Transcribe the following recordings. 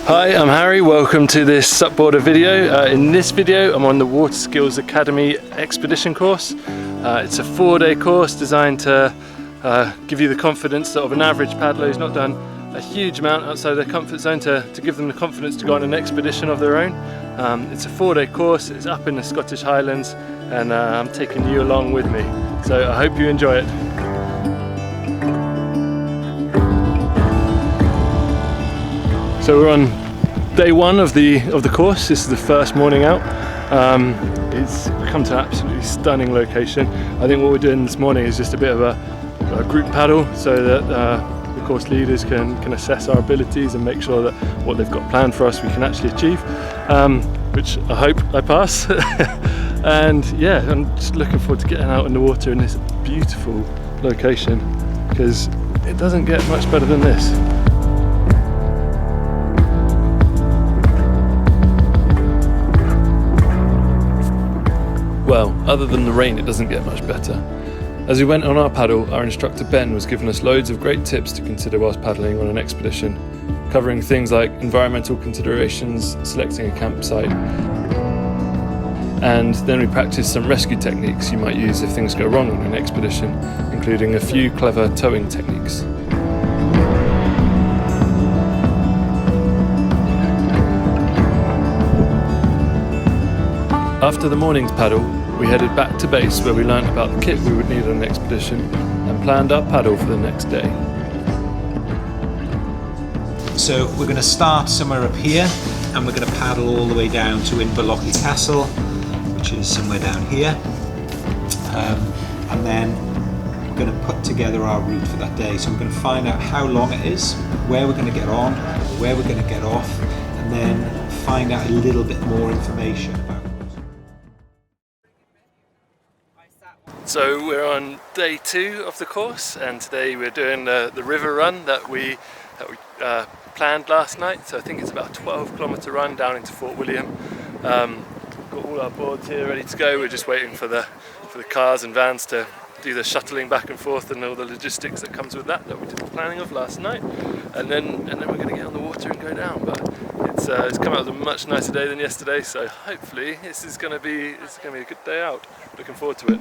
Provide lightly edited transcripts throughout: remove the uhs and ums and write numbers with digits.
Hi, I'm Harry. Welcome to this SUP boarder video. In this video, I'm on the Water Skills Academy expedition course. It's a 4-day course designed to give you the confidence that of an average paddler who's not done a huge amount outside their comfort zone to give them the confidence to go on an expedition of their own. It's a 4-day course. It's up in the Scottish Highlands, and I'm taking you along with me. So I hope you enjoy it. So we're on day 1 of the course. This is the first morning out. We've come to an absolutely stunning location. I think what we're doing this morning is just a bit of a group paddle so that the course leaders can assess our abilities and make sure that what they've got planned for us we can actually achieve, which I hope I pass. And yeah, I'm just looking forward to getting out in the water in this beautiful location, because it doesn't get much better than this. Well, other than the rain, it doesn't get much better. As we went on our paddle, our instructor Ben was giving us loads of great tips to consider whilst paddling on an expedition, covering things like environmental considerations, selecting a campsite, and then we practiced some rescue techniques you might use if things go wrong on an expedition, including a few clever towing techniques. After the morning's paddle, we headed back to base where we learnt about the kit we would need on an expedition and planned our paddle for the next day. So we're going to start somewhere up here, and we're going to paddle all the way down to Inverloch Castle, which is somewhere down here, and then we're going to put together our route for that day. So we're going to find out how long it is, where we're going to get on, where we're going to get off, and then find out a little bit more information about it. So we're on day 2 of the course, and today we're doing the river run that we planned last night. So I think it's about a 12-kilometre run down into Fort William. Got all our boards here ready to go. We're just waiting for the cars and vans to do the shuttling back and forth and all the logistics that comes with that we did the planning of last night. And then we're going to get on the water and go down. But it's come out with a much nicer day than yesterday, so hopefully this is going to be a good day out. Looking forward to it.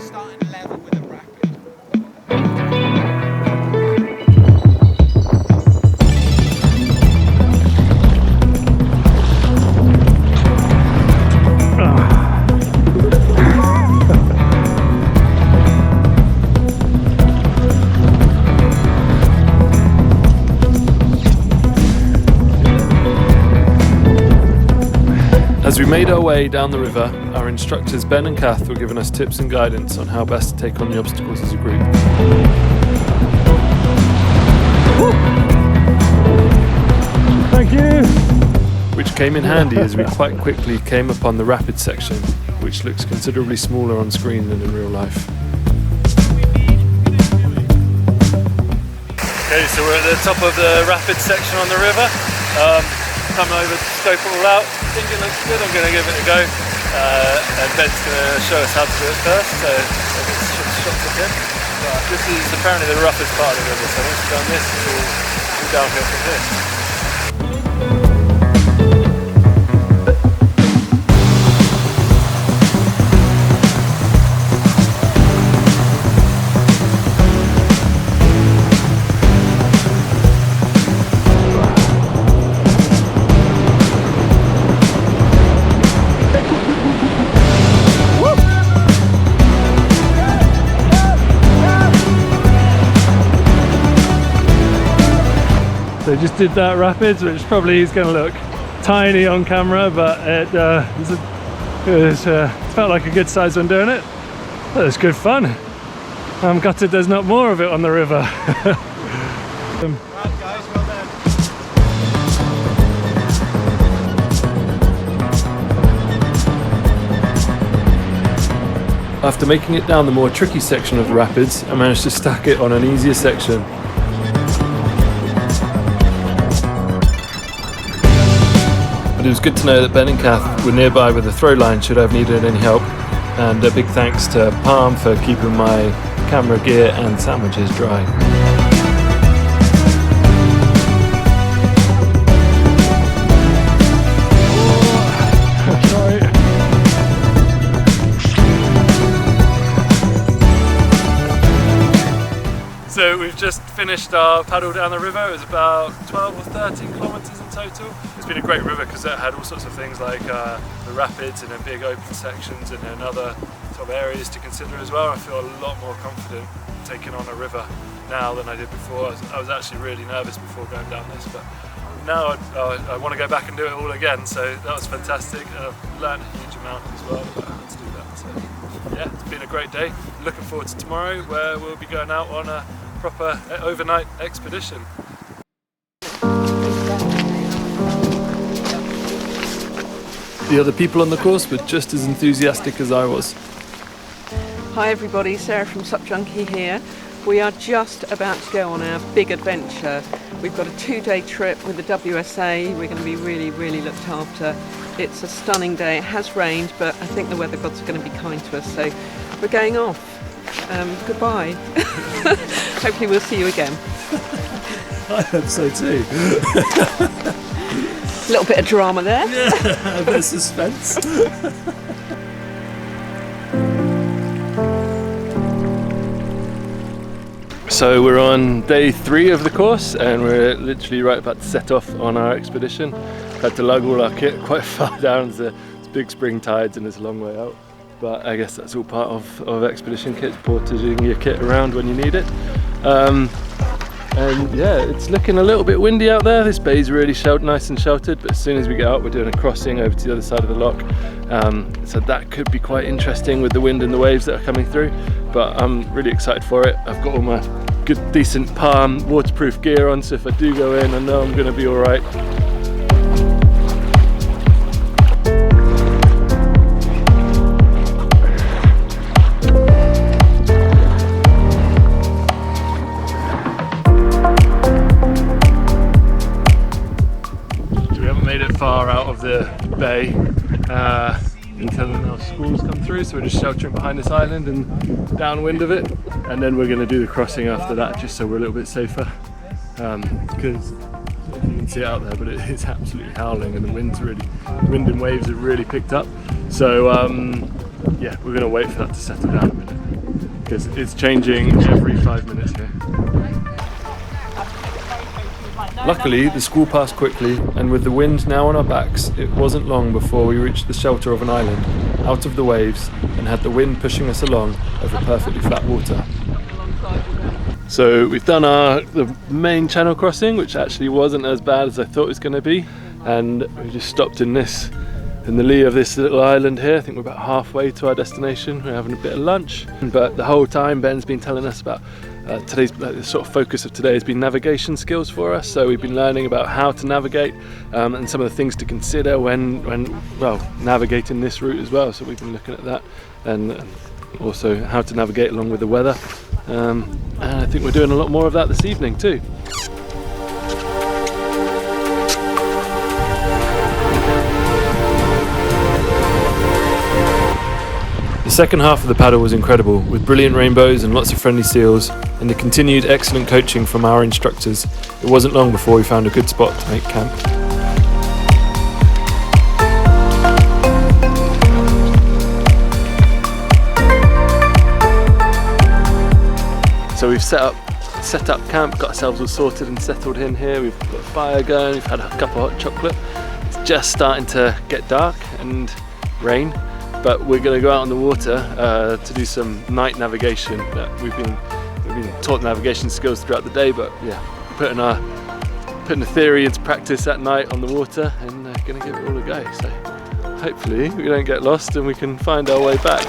Starting level with a rapid. As we made our way down the river, our instructors Ben and Cath were giving us tips and guidance on how best to take on the obstacles as a group. Thank you! Which came in handy as we quite quickly came upon the rapid section, which looks considerably smaller on screen than in real life. Okay, so we're at the top of the rapid section on the river. Coming over to scope it all out. I think it looks good. I'm going to give it a go. And Ben's going to show us how to do it first. So I'll get some shots of him. This is apparently the roughest part of the river. So once we've done this, it's all downhill from this. So just did that rapids, which probably is going to look tiny on camera, but it felt like a good size when doing it. It was good fun. I'm gutted there's not more of it on the river. Right guys, well done. After making it down the more tricky section of the rapids, I managed to stack it on an easier section. But it was good to know that Ben and Cath were nearby with a throw line should I have needed any help, and a big thanks to Palm for keeping my camera gear and sandwiches dry. So we've just finished our paddle down the river. It was about 12 or 13 kilometres in total. It's been a great river because it had all sorts of things like the rapids and then big open sections and then other sort of areas to consider as well. I feel a lot more confident taking on a river now than I did before. I was actually really nervous before going down this, but now I want to go back and do it all again. So that was fantastic. I've learned a huge amount as well about how to do that. So yeah, it's been a great day. Looking forward to tomorrow where we'll be going out on a proper overnight expedition. The other people on the course were just as enthusiastic as I was. Hi everybody, Sarah from SUP Junkie here. We are just about to go on our big adventure. We've got a 2-day trip with the WSA. We're going to be really looked after. It's a stunning day. It has rained, but I think the weather gods are going to be kind to us, so we're going off. Goodbye. Hopefully we'll see you again. I hope so too. A little bit of drama there. Yeah, a bit of suspense. So we're on day 3 of the course and we're literally right about to set off on our expedition. Had to lug all our kit quite far down. It's big spring tides and it's a long way out. But I guess that's all part of expedition kit, portaging your kit around when you need it. And yeah, it's looking a little bit windy out there. This bay's really nice and sheltered, but as soon as we get out, we're doing a crossing over to the other side of the lock. So that could be quite interesting with the wind and the waves that are coming through, but I'm really excited for it. I've got all my good, decent palm waterproof gear on, so if I do go in, I know I'm gonna be all right. Far out of the bay until our schools come through, so we're just sheltering behind this island and downwind of it, and then we're going to do the crossing after that, just so we're a little bit safer, because you can see it out there, but it's absolutely howling and the wind and waves have really picked up. So yeah, we're going to wait for that to settle down a minute because it's changing every 5 minutes here. Luckily, the squall passed quickly, and with the wind now on our backs, it wasn't long before we reached the shelter of an island, out of the waves, and had the wind pushing us along over perfectly flat water. So we've done the main channel crossing, which actually wasn't as bad as I thought it was going to be, and we just stopped in the lee of this little island here. I think we're about halfway to our destination. We're having a bit of lunch, but the whole time Ben's been telling us about today's the sort of focus of today has been navigation skills for us. So we've been learning about how to navigate and some of the things to consider when navigating this route as well. So we've been looking at that, and also how to navigate along with the weather. And I think we're doing a lot more of that this evening too. The second half of the paddle was incredible, with brilliant rainbows and lots of friendly seals, and the continued excellent coaching from our instructors. It wasn't long before we found a good spot to make camp. So we've set up camp, got ourselves all sorted and settled in here. We've got a fire going, we've had a cup of hot chocolate. It's just starting to get dark and rain. But we're going to go out on the water to do some night navigation. We've been taught navigation skills throughout the day, but yeah, putting the theory into practice at night on the water, and going to give it all a go. So hopefully we don't get lost and we can find our way back.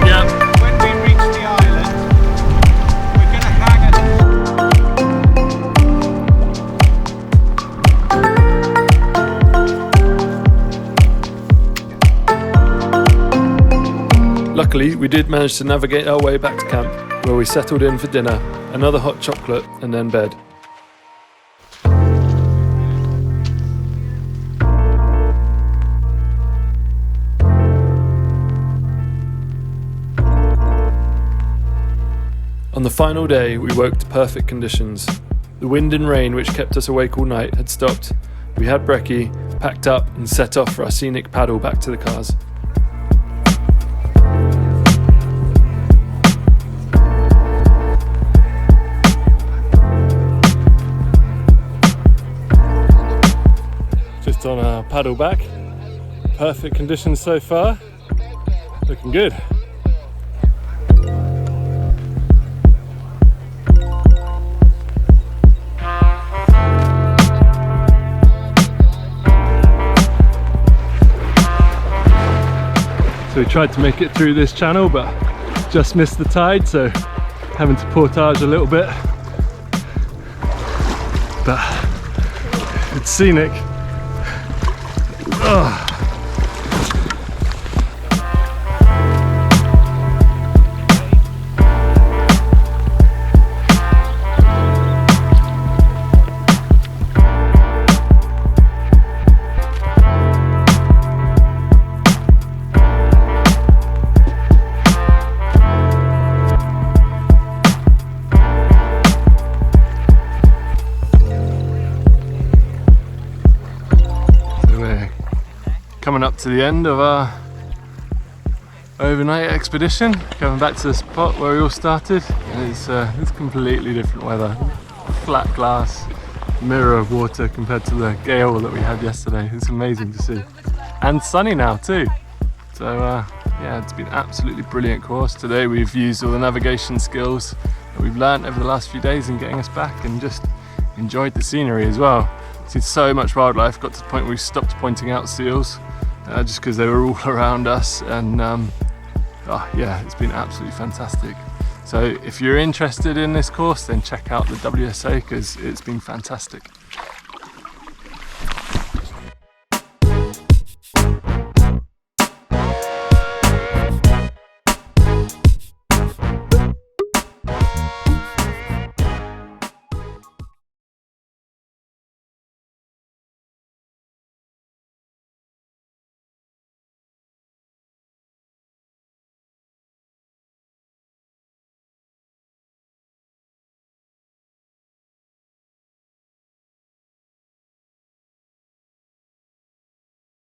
Yeah. When we reach the island, we're going to hang at Luckily, we did manage to navigate our way back to camp, where we settled in for dinner, another hot chocolate, and then bed. On the final day, we woke to perfect conditions. The wind and rain, which kept us awake all night, had stopped. We had brekkie, packed up, and set off for our scenic paddle back to the cars. just on our paddle back. Perfect conditions so far. Looking good. So we tried to make it through this channel, but just missed the tide, so having to portage a little bit. But it's scenic. Oh. Coming up to the end of our overnight expedition, going back to the spot where we all started. And it's completely different weather, flat glass, mirror of water compared to the gale that we had yesterday. It's amazing to see, and sunny now too. So yeah, it's been an absolutely brilliant course. Today we've used all the navigation skills that we've learned over the last few days in getting us back, and just enjoyed the scenery as well. Seen so much wildlife, got to the point where we stopped pointing out seals just because they were all around us, and yeah, it's been absolutely fantastic. So if you're interested in this course, then check out the WSA because it's been fantastic.